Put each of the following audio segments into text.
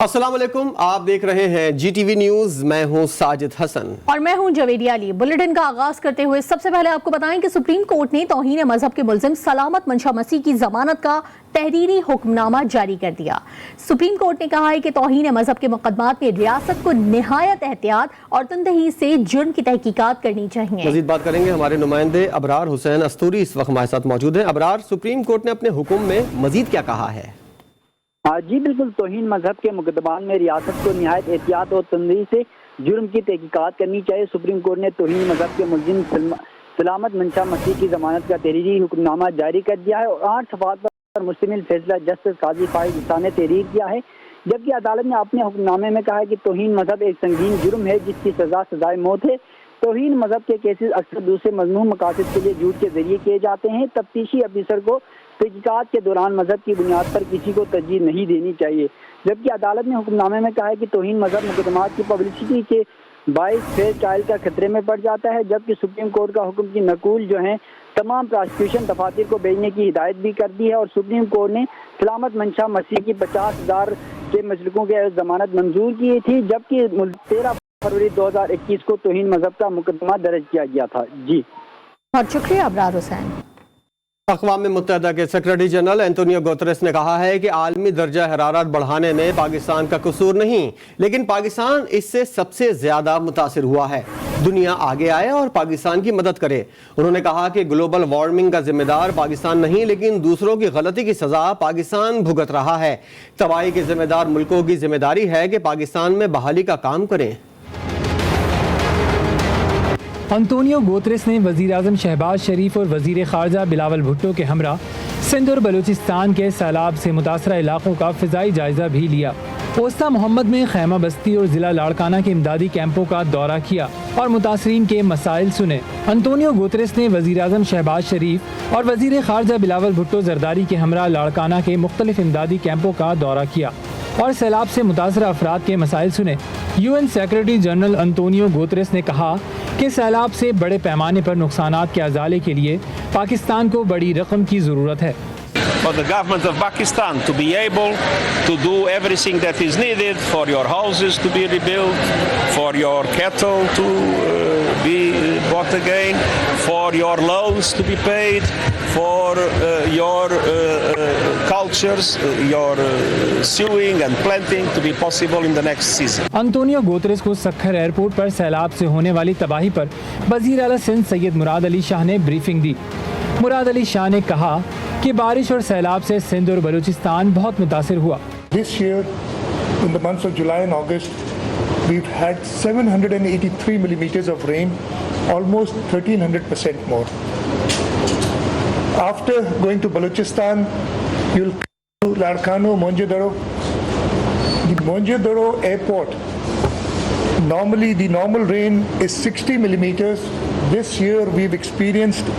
السلام علیکم، آپ دیکھ رہے ہیں جی ٹی وی نیوز۔ میں ہوں ساجد حسن اور میں ہوں جویدی علی۔ بلیٹن کا آغاز کرتے ہوئے سب سے پہلے آپ کو بتائیں کہ سپریم کورٹ نے توہین مذہب کے ملزم سلامت منشا مسیح کی ضمانت کا تحریری حکم نامہ جاری کر دیا۔ سپریم کورٹ نے کہا ہے کہ توہین مذہب کے مقدمات میں ریاست کو نہایت احتیاط اور تندہی سے جرم کی تحقیقات کرنی چاہیے۔ مزید بات کریں گے، ہمارے نمائندے ابرار حسین استوری اس وقت ہمارے ساتھ موجود ہیں۔ ابرار، سپریم کورٹ نے اپنے حکم میں مزید کیا کہا ہے؟ جی بالکل، توہین مذہب کے مقدمات میں ریاست کو نہایت احتیاط اور تندہی سے جرم کی تحقیقات کرنی چاہیے۔ سپریم کورٹ نے توہین مذہب کے ملزم سلامت منشا مسیح کی ضمانت کا تحریری حکم نامہ جاری کر دیا ہے اور 8 صفحات پر مشتمل فیصلہ جسٹس قاضی فائز عیسیٰ نے تحریر کیا ہے، جبکہ عدالت نے اپنے حکم نامے میں کہا ہے کہ توہین مذہب ایک سنگین جرم ہے جس کی سزا سزائے موت ہے۔ توہین مذہب کے کیسز اکثر دوسرے مذموم مقاصد کے لیے جھوٹ کے ذریعے کیے جاتے ہیں۔ تفتیشی افیسر کو تحقیقات کے دوران مذہب کی بنیاد پر کسی کو ترجیح نہیں دینی چاہیے، جبکہ عدالت نے حکم نامے میں کہا ہے کہ توہین مذہب مقدمات کی پبلسٹی کے باعث فیئر ٹرائل کا خطرے میں پڑ جاتا ہے، جبکہ سپریم کورٹ کا حکم کی نقول جو ہیں تمام پراسیکیوشن دفاتر کو بھیجنے کی ہدایت بھی کر دی ہے اور سپریم کورٹ نے سلامت منشا مسیح کی 50,000 کے مسلکوں کی ضمانت منظور کی تھی، جبکہ 13 فروری 2021 کو توہین مذہب کا مقدمہ درج کیا گیا تھا۔ جی بہت شکریہ ابرار حسین۔ اقوام متحدہ کے سیکرٹری جنرل انتونیو گوتریس نے کہا ہے کہ عالمی درجہ حرارت بڑھانے میں پاکستان کا قصور نہیں، لیکن پاکستان اس سے سب سے زیادہ متاثر ہوا ہے۔ دنیا آگے آئے اور پاکستان کی مدد کرے۔ انہوں نے کہا کہ گلوبل وارمنگ کا ذمہ دار پاکستان نہیں، لیکن دوسروں کی غلطی کی سزا پاکستان بھگت رہا ہے۔ تباہی کے ذمہ دار ملکوں کی ذمہ داری ہے کہ پاکستان میں بحالی کا کام کریں۔ انتونیو گوتریس نے وزیراعظم شہباز شریف اور وزیر خارجہ بلاول بھٹو کے ہمراہ سندھ اور بلوچستان کے سیلاب سے متاثرہ علاقوں کا فضائی جائزہ بھی لیا۔ اوسطی محمد میں خیمہ بستی اور ضلع لاڑکانہ کے امدادی کیمپوں کا دورہ کیا اور متاثرین کے مسائل سنے۔ انتونیو گوتریس نے وزیراعظم شہباز شریف اور وزیر خارجہ بلاول بھٹو زرداری کے ہمراہ لاڑکانہ کے مختلف امدادی کیمپوں کا دورہ کیا اور سیلاب سے متاثرہ افراد کے مسائل سنے۔ UN secretary general Antonio Guterres نے کہا کہ سیلاب سے بڑے پیمانے پر نقصانات کے ازالے کے لیے پاکستان کو بڑی رقم کی ضرورت ہے۔ For the government of Pakistan to be able to do everything that is needed for your houses to be rebuilt, for your cattle to be bought again, for your loans to be paid, for your cultures, your sowing and planting to be possible in the next season. Antonio Guterres کو Sukkur airport پر سیلاب سے ہونے والی تباہی پر وزیر اعلیٰ سندھ سید مراد علی شاہ نے briefing دی۔ مراد علی شاہ نے کہا کہ بارش اور سیلاب سے سندھ اور بلوچستان بہت متاثر ہوا۔ This year, in the months of July and August, we've had 783 millimeters of rain, almost 1300% more. After going to Balochistan, you'll come to Larkano, Mohenjo-daro. The Mohenjo-daro airport, normally the normal rain is 60 millimeters. This year we've experienced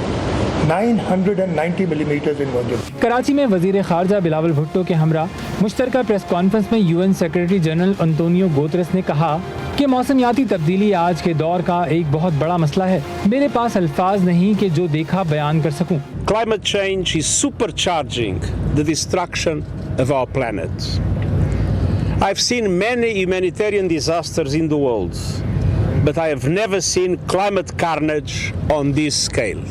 990 millimeters in Mohenjo-daro. Karachi میں وزیر خارجہ بلاول بھٹو کے ہمراہ مشترکہ press conference میں UN secretary general Antonio Guterres نے کہا کہ موسمیاتی تبدیلی آج کے دور کا ایک بہت بڑا مسئلہ ہے۔ میرے پاس الفاظ نہیں کہ جو دیکھا بیان کر سکوں۔ Climate change is supercharging the destruction of our planet. I've seen many humanitarian disasters in the world, but I have never seen climate carnage on this scale.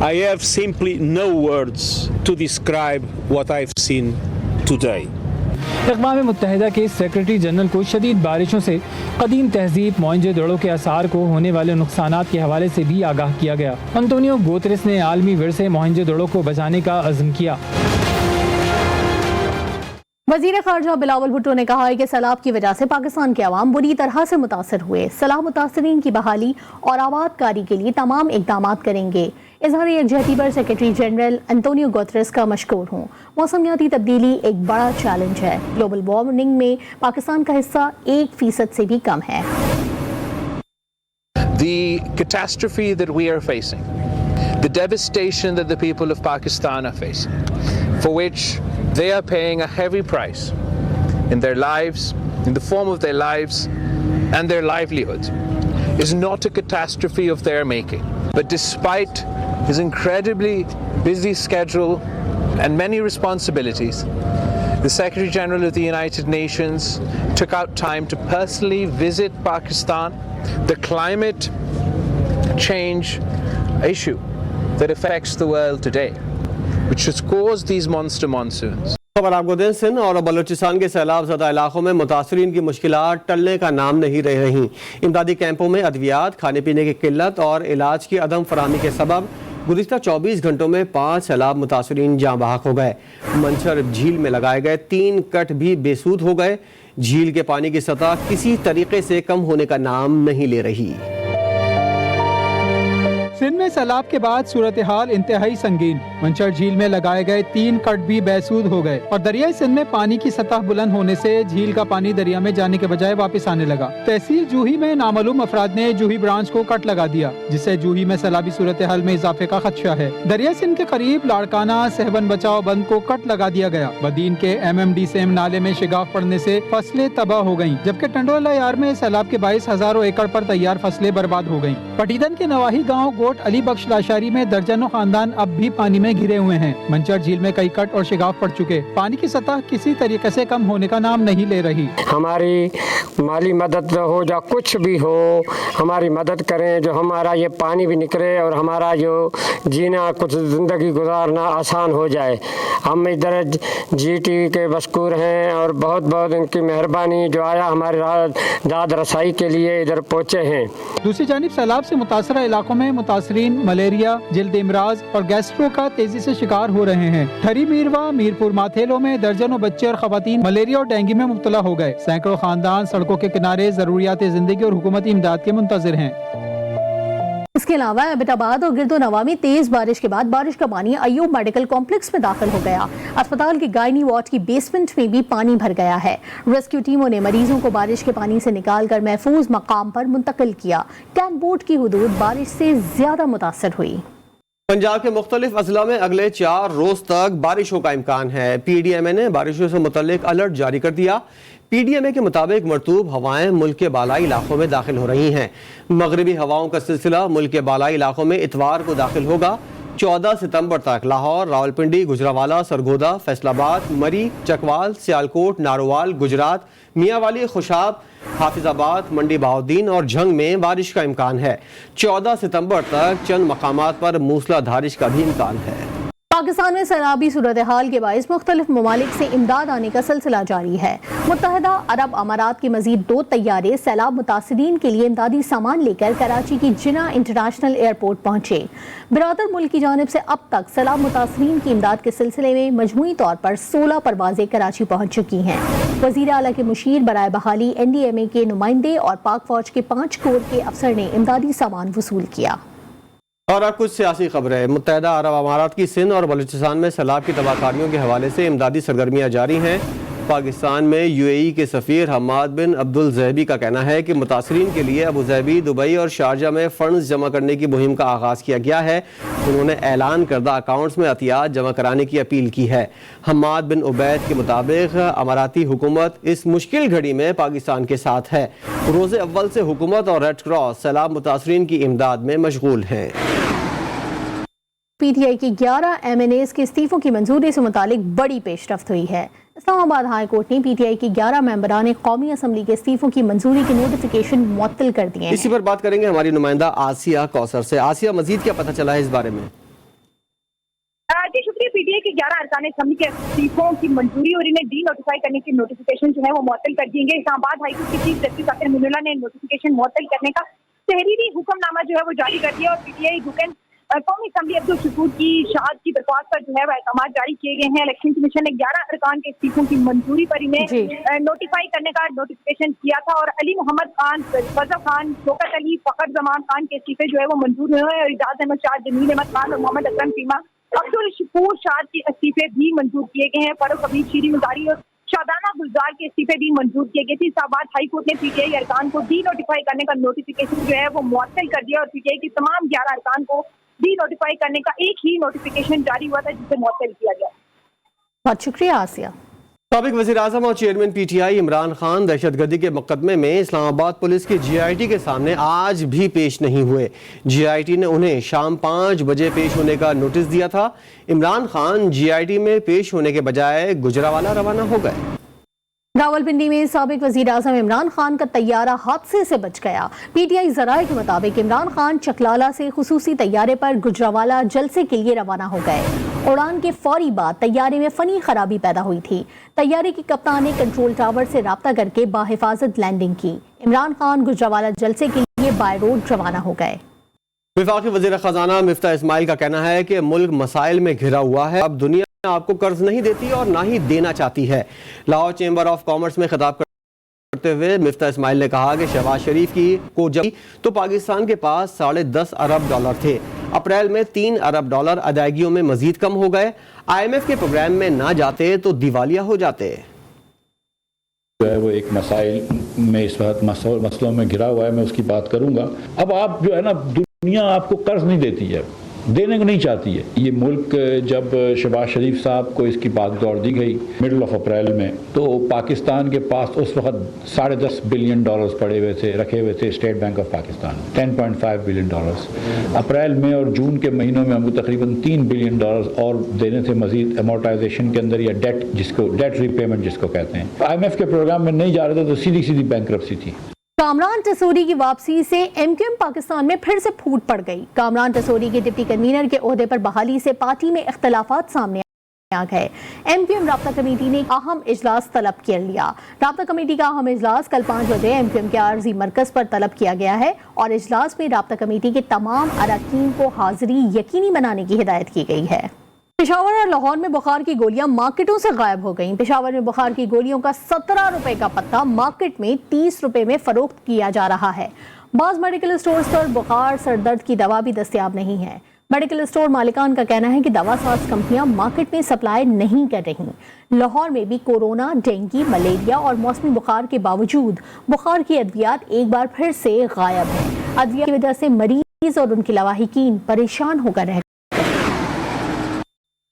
I have simply no words to describe what I've seen today. اقوام متحدہ کے secretary general کو شدید بارشوں سے قدیم تہذیب موئنجو دڑو کے آثار کو ہونے والے نقصانات کے حوالے سے بھی آگاہ کیا گیا۔ انتونیو گوتریس نے عالمی ورثے موئنجو دڑو کو بچانے کا عزم کیا۔ وزیر خارجہ بلاول بھٹو نے کہا ہے کہ سیلاب کی وجہ سے پاکستان کے عوام بری طرح سے متاثر ہوئے۔ سیلاب متاثرین کی بحالی اور آباد کاری کے لیے تمام اقدامات کریں گے۔ اظہار یکجہتی پر سیکرٹری جنرل انتونیو گوتریس کا مشکور ہوں۔ موسمیاتی تبدیلی ایک بڑا چیلنج ہے۔ گلوبل وارمنگ میں پاکستان کا حصہ 1% سے بھی کم ہے۔ The catastrophe that we are facing, the devastation that the people of Pakistan are facing, for which they are paying a heavy price in their lives, in the form of their lives and their livelihood, is not a catastrophe of their making. But despite his incredibly busy schedule and many responsibilities, The Secretary General of the United Nations took out time to personally visit Pakistan. The climate change issue that affects the world today, which has caused these monster monsoons. खबर आपको दें, सिंध और बलूचिस्तान के सैलाब ज़दा इलाकों में मुतासरीन की मुश्किलात टलने का नाम नहीं रह रही। इमदादी कैंपों में अद्वियात, खाने पीने की किल्लत और इलाज की अदम फराहमी के सबब गुज़िश्ता 24 घंटों में 5 सैलाब मुतासरीन जाँ बहक हो गए। मंछर झील में लगाए गए 3 कट भी बेसूद हो गए। झील के पानी की सतह किसी तरीके से कम होने का नाम नहीं ले रही। सिंध में सैलाब के बाद सूरत हाल इंतहाई संगीन। मंचर झील में लगाए गए 3 कट भी बेसूद हो गए और दरियाई सिंध में पानी की सतह बुलंद होने से झील का पानी दरिया में जाने के बजाय वापस आने लगा। तहसील जूही में नामालूम अफराद ने जूही ब्रांच को कट लगा दिया, जिससे जूही में सैलाबी सूरत हाल में इजाफे का खदशा है। दरियाई सिंध के करीब लाड़काना सहवन बचाओ बंद को कट लगा दिया गया। बदीन के MMD सेम नाले में शिगाफ पड़ने से फसलें तबाह हो गयी, जबकि टंडोला यार में सैलाब के बाईस हजारों एकड़ पर तैयार फसलें बर्बाद हो गयी। पटीदन के नवाही गाँव अली बख्श लाशारी में दर्जनों खानदान अब भी पानी में घिरे हुए हैं। मंचर झील में कई कट और शिगाफ पड़ चुके। पानी की सतह किसी तरीके से कम होने का नाम नहीं ले रही। हमारी माली मदद हो या कुछ भी हो, हमारी मदद करें, जो हमारा ये पानी भी निकले और हमारा जो जीना कुछ ज़िंदगी गुजारना आसान हो जाए। हम इधर GT के मशकूर हैं और बहुत बहुत उनकी मेहरबानी जो आया हमारे दाद रसाई के लिए इधर पहुँचे हैं। दूसरी जानिब सैलाब से मुतासरा इलाकों में मुतासरीन मलेरिया, जिल्द इमराज और गैस्ट्रो का तेजी से शिकार हो रहे हैं। ठरी मीरवा, मीरपुर माथेलो में दर्जनों बच्चे और खवातीन मलेरिया और डेंगू में मुब्तला हो गए। सैकड़ों खानदान सड़कों के किनारे जरूरियात जिंदगी और हुकूमती इमदाद के मुंतजिर हैं। इसके अलावा एबटाबाद और गिरदो नवा में तेज बारिश के बाद बारिश का पानी अयूब मेडिकल कॉम्प्लेक्स में दाखिल हो गया। अस्पताल के गायनी वार्ड की बेसमेंट में भी पानी भर गया है। रेस्क्यू टीमों ने मरीजों को बारिश के पानी से निकालकर महफूज मकाम पर मुंतकिल किया। कैंट बोर्ड की हुदूद बारिश से ज्यादा मुतासर हुई। पंजाब के मुख्तलिफ अजला में अगले 4 रोज तक बारिशों का इम्कान है। PDMA ने बारिशों से मुतल्लिक अलर्ट जारी कर दिया। PDMA के मुताबिक मरतूब हवाएं मुल्क के बालाई इलाकों में दाखिल हो रही हैं। मगरबी हवाओं का सिलसिला मुल्क के बालाई इलाकों में इतवार को दाखिल होगा। 14 सितंबर तक लाहौर, रावलपिंडी, गुजरावाला, सरगोदा, फैसलाबाद, मरी, चकवाल, सियालकोट, नारोवाल, गुजरात, मियांवाली, खुशाब, हाफिजाबाद, मंडी बहाउद्दीन और झंग में बारिश का इम्कान है। 14 सितंबर तक चंद मकामात पर मूसलाधार बारिश का भी इम्कान है। पाकिस्तान में सैलाबी सूरत हाल के बाइस मुख्तलिफ ममालिक से इमदाद आने का सिलसिला जारी है। मुत्तहदा अरब अमारात के मजीद 2 तैयारे सैलाब मुतासरीन के लिए इमदादी सामान लेकर कराची की जिना इंटरनेशनल एयरपोर्ट पहुंचे। बिरादर मुल्क की जानिब से अब तक सैलाब मुतासरीन की इमदाद के सिलसिले में मजमूई तौर पर 16 परवाजें कराची पहुंच चुकी हैं। वज़ीर आला के मुशीर बराए बहाली, NDMA के नुमाइंदे और पाक फौज के 5 कोर के अफसर ने इमदादी सामान वसूल किया। और अब कुछ सियासी खबरें। मुत्तहदा अरब अमारात की सिंध और बलूचिस्तान में सैलाब की तबाहकारियों के हवाले से इमदादी सरगर्मियाँ जारी हैं। पाकिस्तान में UAE के सफ़ीर हम्माद बिन अब्दुल ज़ैबी का कहना है कि मुतासरीन के लिए अबू ज़ैबी, दुबई और शारजा में फ़ंड्स जमा करने की मुहिम का आगाज़ किया गया है। उन्होंने ऐलान करदा अकाउंट्स में अतियात जमा कराने की अपील की है। हम्माद बिन उबैद के मुताबिक अमाराती हुकूमत इस मुश्किल घड़ी में पाकिस्तान के साथ है। रोज़े अव्वल से हुकूमत और रेड क्रॉस सैलाब मुतासरीन की इमदाद में मशगूल हैं। PTI की 11 MNAs के इस्तीफों की मंजूरी से मुतालिक बड़ी पेशरफ्त हुई है। इस्लामाबाद हाई कोर्ट ने PTI की 11 मेंबरान कौमी असम्बली के इस्तीफों की मंजूरी के नोटिफिकेशन मुअत्तल कर दिए हैं। इसी पर बात करेंगे हमारी नुमाइंदा आसिया कौसर से। आसिया, मजीद क्या पता चला है इस बारे में? जी शुक्रिया। PTI के 11 अरकान असम्बली के इस्तीफों की मंजूरी और इन्हें डी नोटिफाई करने की नोटिफिकेशन जो है वो मुअत्तल कर दिए गए। इस्लामाबाद हाई कोर्ट के चीफ जस्टिस आकिर मुनुल्लाह ने नोटिफिकेशन मुअत्तल करने का तहरीरी हुक्मनामा जो है वो जारी कर दिया और PTI रुकन कौमी असम्बली अब्दुल शकूर की शहादत की दरख्वास्त पर जो है वह अहकाम जारी किए गए हैं। इलेक्शन कमीशन ने 11 अरकान के इस्तीफों की मंजूरी पर इन्हें नोटिफाई करने का नोटिफिकेशन किया था और अली मोहम्मद खान, फजल खान, शौकत अली, फखर जमान खान के इस्तीफे जो है वो मंजूर हुए हैं और इजाज अहमद शाह, जमील अहमद खान और मोहम्मद अकरम सीमा, अब्दुल शकूर शाह के इस्तीफे भी मंजूर किए गए हैं। फारूक अबीद, शीरी मुजारी और शादाना गुलजार के इस्तीफे भी मंजूर किए गए थे। इस्लामाबाद हाई कोर्ट ने PTI अरकान को डी नोटिफाई करने का नोटिफिकेशन जो है वो मुअत्तल कर दिया और PTI की तमाम 11 अरकान को डी नोटिफाई करने का एक ही नोटिफिकेशन जारी हुआ था जिसे मुअत्तल किया गया। बहुत शुक्रिया आसिया। साबिक वज़ीर-ए-आज़म और चेयरमैन PTI इमरान खान दहशतगर्दी के मुकदमे में इस्लामाबाद पुलिस की GIT के सामने आज भी पेश नहीं हुए। GIT ने उन्हें शाम 5 बजे पेश होने का नोटिस दिया था। इमरान खान GIT में पेश होने के बजाय गुजरावाला रवाना हो गए। रावलपिंडी में साबिक वज़ीर-ए-आज़म इमरान खान का तैयारा हादसे से बच गया। PTI ज़राए के मुताबिक इमरान खान चकलाला से खुसूसी तैयारे पर गुजरावाला जलसे के लिए रवाना हो गए। उड़ान के फौरी बाद तैयारे में फनी खराबी पैदा हुई थी। तैयारे की कप्तान ने कंट्रोल टावर से राब्ता करके बाहिफाजत लैंडिंग की। इमरान खान गुजरावाला जलसे के लिए बाय रोड रवाना हो गए। वफाकी वज़ीर ख़जाना मिफ्ता इस्माइल का कहना है कि मुल्क मसाइल में घिरा हुआ है। अब दुनिया आपको कर्ज नहीं देती और ना ही देना चाहती है। लाहौर चैम्बर ऑफ कॉमर्स में खिताब करते हुए मिफ्ता इस्माइल ने कहा कि शहबाज शरीफ को जब तो पाकिस्तान के पास $10.5 अरब थे। अप्रैल में $3 अरब अदायगियों में मजीद कम हो गए। IMF के प्रोग्राम में ना जाते तो दिवालिया हो जाते। जो है वो एक मसाइल में इस वक्त मसलों में घिरा हुआ है, मैं उसकी बात करूंगा। अब आप जो है ना, दुनिया आपको कर्ज नहीं देती है, देने को नहीं चाहती है। ये मुल्क जब शहबाज शरीफ साहब को इसकी बात दौड़ दी गई मिडल ऑफ अप्रैल में, तो पाकिस्तान के पास उस वक्त $10.5 बिलियन पड़े हुए थे, रखे हुए थे state bank of Pakistan, $10.5 billion. April में और जून के महीनों में हमको तकरीबन $3 बिलियन और देने थे मजीद अमोर्टाइजेशन के अंदर, या डेट रीपेमेंट जिसको कहते हैं। IMF के प्रोग्राम में नहीं जा रहे थे तो सीधी बैंकरप्सी थी। कामरान टसोरी की वापसी से MQM पाकिस्तान में फिर से फूट पड़ गई। कामरान टसोरी के डिप्टी कन्वीनर के ओहदे पर बहाली से पार्टी में इख्तलाफात सामने आ गए। MQM राब्ता कमेटी ने अहम इजलास तलब कर लिया। राब्ता कमेटी का अहम इजलास कल 5 बजे MQM के आर्जी मरकज पर तलब किया गया है और इजलास में राब्ता कमेटी के तमाम अरकान को हाजिरी यकीनी बनाने की हिदायत की गई है। पेशावर और लाहौर में बुखार की गोलियां मार्केटों से गायब हो गईं। पेशावर में बुखार की गोलियों का 17 रुपए का पत्ता मार्केट में 30 रुपए में फरोख्त किया जा रहा है। बाज़ मेडिकल स्टोर्स पर बुखार सरदर्द की दवा भी दस्तयाब नहीं है। मेडिकल स्टोर मालिकान का कहना है कि दवा साज कंपनियां मार्केट में सप्लाई नहीं कर रही। लाहौर में भी कोरोना, डेंगू, मलेरिया और मौसमी बुखार के बावजूद बुखार की अद्वियात एक बार फिर से गायब है। अद्विया की वजह से मरीज और उनके लवाहिकीन परेशान होकर रह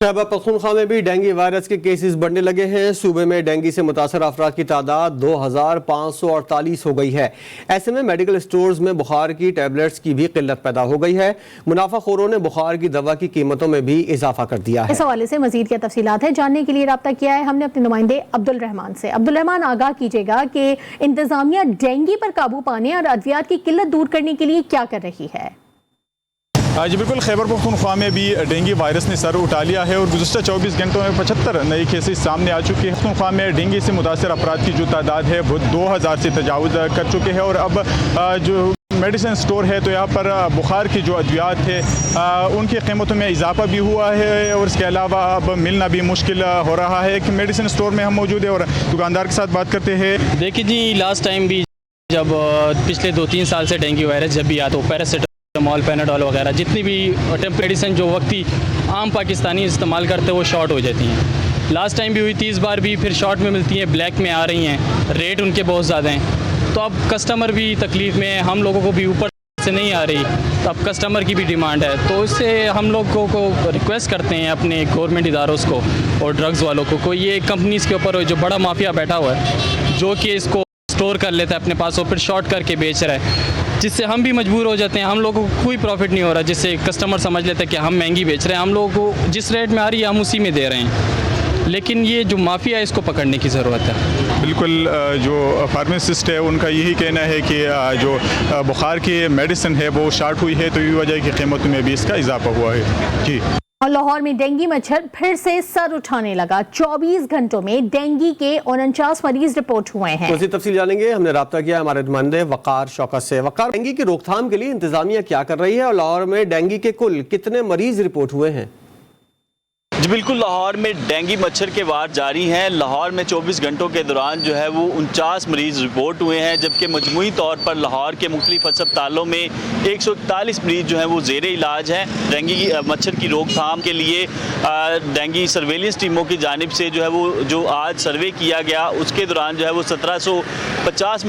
खैबर पख्तूनख्वा में भी डेंगू वायरस के केसेस बढ़ने लगे हैं। सूबे में डेंगू से मुतासर अफराद की तादाद 2548 हो गई है। ऐसे में मेडिकल स्टोर्स में बुखार की टैबलेट्स की भी किल्लत पैदा हो गई है। मुनाफाखोरों ने बुखार की दवा की कीमतों में भी इजाफा कर दिया है। इस हवाले से मजीद क्या तफसीलात है जानने के लिए राब्ता किया है हमने अपने नुमाइंदे अब्दुल रहमान से। अब्दुल रहमान, आगाह कीजिएगा कि इंतजामिया डेंगू पर काबू पाने और अद्वियात की किल्लत दूर करने के लिए क्या कर रही है? जी बिल्कुल, खैबर पख्तूनख्वा में भी डेंगू वायरस ने सर उठा लिया है और गुज़श्ता 24 घंटों में 75 नए केसेस सामने आ चुके हैं। पख्तूनख्वा में डेंगू से मुतासर अफराद की जो तादाद है वो 2000 से तजावुज़ कर चुके हैं। और अब जो मेडिसिन स्टोर है तो यहाँ पर बुखार की जो अद्वियात है उनकी कीमतों में इजाफा भी हुआ है और इसके अलावा अब मिलना भी मुश्किल हो रहा है। एक मेडिसिन स्टोर में हम मौजूद है और दुकानदार के साथ बात करते हैं। देखिए जी, लास्ट टाइम भी जब पिछले 2-3 साल से डेंगू वायरस जब भी आता, पैरासिटामोल, पैनाडोल वगैरह जितनी भी मेडिसिन जो वक्ती आम पाकिस्तानी इस्तेमाल करते हैं वो शॉर्ट हो जाती हैं। लास्ट टाइम भी हुई थी, इस बार भी फिर शॉर्ट में मिलती हैं, ब्लैक में आ रही हैं, रेट उनके बहुत ज़्यादा हैं। तो अब कस्टमर भी तकलीफ़ में है, हम लोगों को भी ऊपर से नहीं आ रही, तो अब कस्टमर की भी डिमांड है। तो इससे हम लोगों को रिक्वेस्ट करते हैं अपने गवर्नमेंट इदारों को और ड्रग्स वालों को ये कंपनीज़ के ऊपर जो बड़ा माफिया बैठा हुआ है जो कि इसको स्टोर कर लेता है अपने पास और फिर शॉर्ट करके बेच रहा है, जिससे हम भी मजबूर हो जाते हैं। हम लोगों को कोई प्रॉफिट नहीं हो रहा, जिससे कस्टमर समझ लेते हैं कि हम महंगी बेच रहे हैं, हम लोगों को जिस रेट में आ रही है हम उसी में दे रहे हैं। लेकिन ये जो माफिया है इसको पकड़ने की ज़रूरत है। बिल्कुल, जो फार्मासिस्ट है उनका यही कहना है कि जो बुखार की मेडिसिन है वो शॉर्ट हुई है, तो ये वजह की कीमतों में भी इसका इजाफा हुआ है। जी। और लाहौर में डेंगू मच्छर फिर से सर उठाने लगा। 24 घंटों में डेंगू के 49 मरीज रिपोर्ट हुए हैं। मज़ीद तफसील जानेंगे, हमने राब्ता किया हमारे नुमाइंदे वकार शौकत से। वकार, डेंगू की रोकथाम के लिए इंतजामिया क्या कर रही है और लाहौर में डेंगू के कुल कितने मरीज रिपोर्ट हुए हैं? जी बिल्कुल, लाहौर में डेंगू मच्छर के वार जारी हैं। लाहौर में 24 घंटों के दौरान जो है वो 49 मरीज़ रिपोर्ट हुए हैं, जबकि मजमूई तौर पर लाहौर के मुख्तलिफ अस्पतालों में 141 मरीज़ जो हैं वो ज़ेरे इलाज हैं। डेंगू मच्छर की रोकथाम के लिए डेंगू सर्वेलेंस टीमों की जानिब से जो है वो जो आज सर्वे किया गया उसके दौरान जो है वो 1750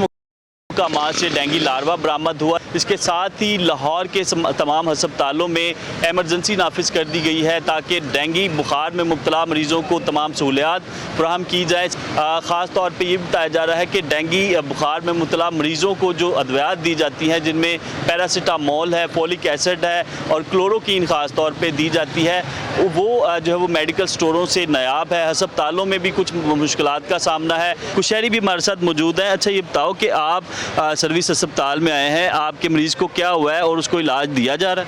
मकामात से डेंगू लार्वा बरामद हुआ। इसके साथ ही लाहौर के तमाम हस्पतालों में एमरजेंसी नाफिज कर दी गई है ताकि डेंगू बुखार में मुब्तला मरीज़ों को तमाम सहूलियात फराहम की जाए। ख़ास तौर पर ये बताया जा रहा है कि डेंगू बुखार में मुब्तला मरीज़ों को जो अद्वियात दी जाती हैं, जिनमें पैरासिटामोल है, फोलिक एसिड है और क्लोरोक्वीन ख़ास तौर पे दी जाती है, वो जो है वो मेडिकल स्टोरों से नायाब है। हस्पतालों में भी कुछ मुश्किलात का सामना है। कुछ शहरी भी हमारे साथ मौजूद हैं। अच्छा, ये बताओ कि आप सर्विस अस्पताल में आए हैं, आपके मरीज़ को क्या हुआ है और उसको इलाज दिया जा रहा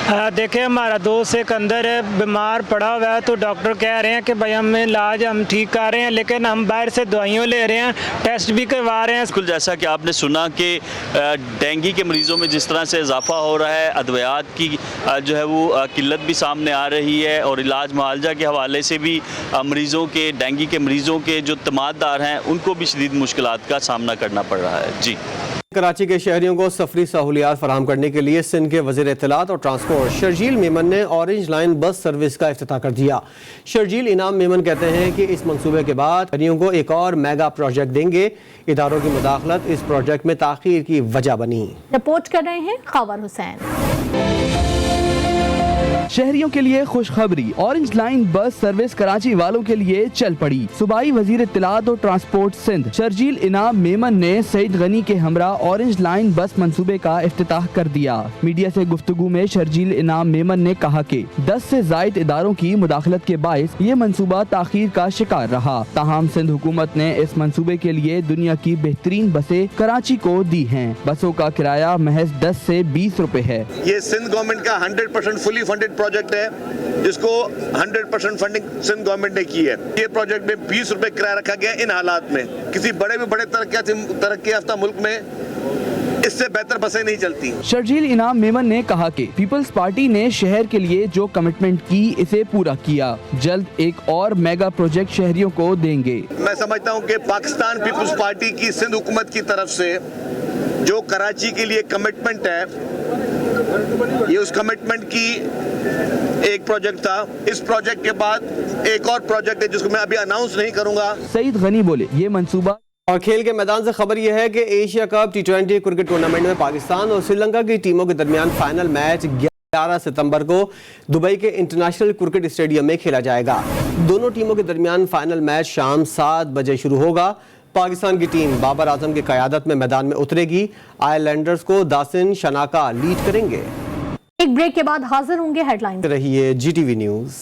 है? देखिए, हमारा दोस्त एक अंदर बीमार पड़ा हुआ है, तो डॉक्टर कह रहे हैं कि भाई हम इलाज हम ठीक कर रहे हैं, लेकिन हम बाहर से दवाइयाँ ले रहे हैं, टेस्ट भी करवा रहे हैं। बिल्कुल, जैसा कि आपने सुना कि डेंगू के मरीज़ों में जिस तरह से इजाफा हो रहा है, अद्वियात की जो है वो किल्लत भी सामने आ रही है और इलाज मुआवजा के हवाले से भी मरीज़ों के डेंगू के मरीज़ों के जो तमाददार हैं उनको भी शदीद मुश्किलात का सामना करना पड़ रहा है। जी, कराची के शहरियों को सफरी सहूलियात फराहम करने के लिए सिंध के वज़ीर इत्तलात और ट्रांसपोर्ट शर्जील मेमन ने ऑरेंज लाइन बस सर्विस का इफ्तिताह कर दिया। शर्जील इनाम मेमन कहते हैं कि इस मंसूबे के बाद शहरियों को एक और मेगा प्रोजेक्ट देंगे। इदारों की मुदाखलत इस प्रोजेक्ट में ताख़ीर की वजह बनी। रिपोर्ट कर रहे हैं खबर हुसैन। शहरियों के लिए खुशखबरी, orange line bus service Karachi वालों के लिए चल पड़ी। सूबाई वजीर इत्तलात और ट्रांसपोर्ट सिंध शर्जील इनाम मेमन ने सईद गनी के हमरा ऑरेंज लाइन बस मंसूबे का इफ्तिताह कर दिया। मीडिया से गुफ्तगू में शर्जील इनाम मेमन ने कहा कि 10 से जायद इदारों की मुदाखलत के बायस ये मंसूबा ताखीर का शिकार रहा। ताहम सिंध हुकूमत ने इस मंसूबे के लिए दुनिया की बेहतरीन बसें कराची को दी हैं। बसों का किराया महज 10 से 20 रुपए है। ये सिंध गवर्नमेंट का 100% फुली फंडेड प्रोजेक्ट है, जिसको 100% फंडिंग सिंध गवर्नमेंट ने की है। ये प्रोजेक्ट में 20 रुपए किराया रखा गया। इन हालात में किसी बड़े तरक्की याफ्ता मुल्क में इससे बेहतर बसें नहीं चलती। शर्जील इनाम मेमन ने कहा कि पीपल्स पार्टी ने शहर के लिए जो कमिटमेंट की इसे पूरा किया। जल्द एक और मेगा प्रोजेक्ट शहरियों को देंगे। मैं समझता हूँ कि पाकिस्तान पीपल्स पार्टी की सिंध हुकूमत की तरफ से जो कराची के लिए कमिटमेंट है, ये उस कमिटमेंट की एक प्रोजेक्ट था। इस प्रोजेक्ट के बाद एक और प्रोजेक्ट है जिसको मैं अभी अनाउंस नहीं करूंगा। सईद गनी बोले, ये मंसूबा। और खेल के मैदान से खबर यह है कि Asia cup T20 cricket tournament में पाकिस्तान और श्रीलंका की टीमों के दरमियान फाइनल मैच 11 सितंबर को दुबई के इंटरनेशनल क्रिकेट स्टेडियम में खेला जाएगा। दोनों टीमों के दरमियान फाइनल मैच शाम 7 बजे शुरू होगा। पाकिस्तान की टीम बाबर आजम की क़यादत में मैदान में उतरेगी। आयरलैंडर्स को दासिन शनाका लीड करेंगे। एक ब्रेक के बाद हाजिर होंगे हेडलाइन। रहिए GTV न्यूज़।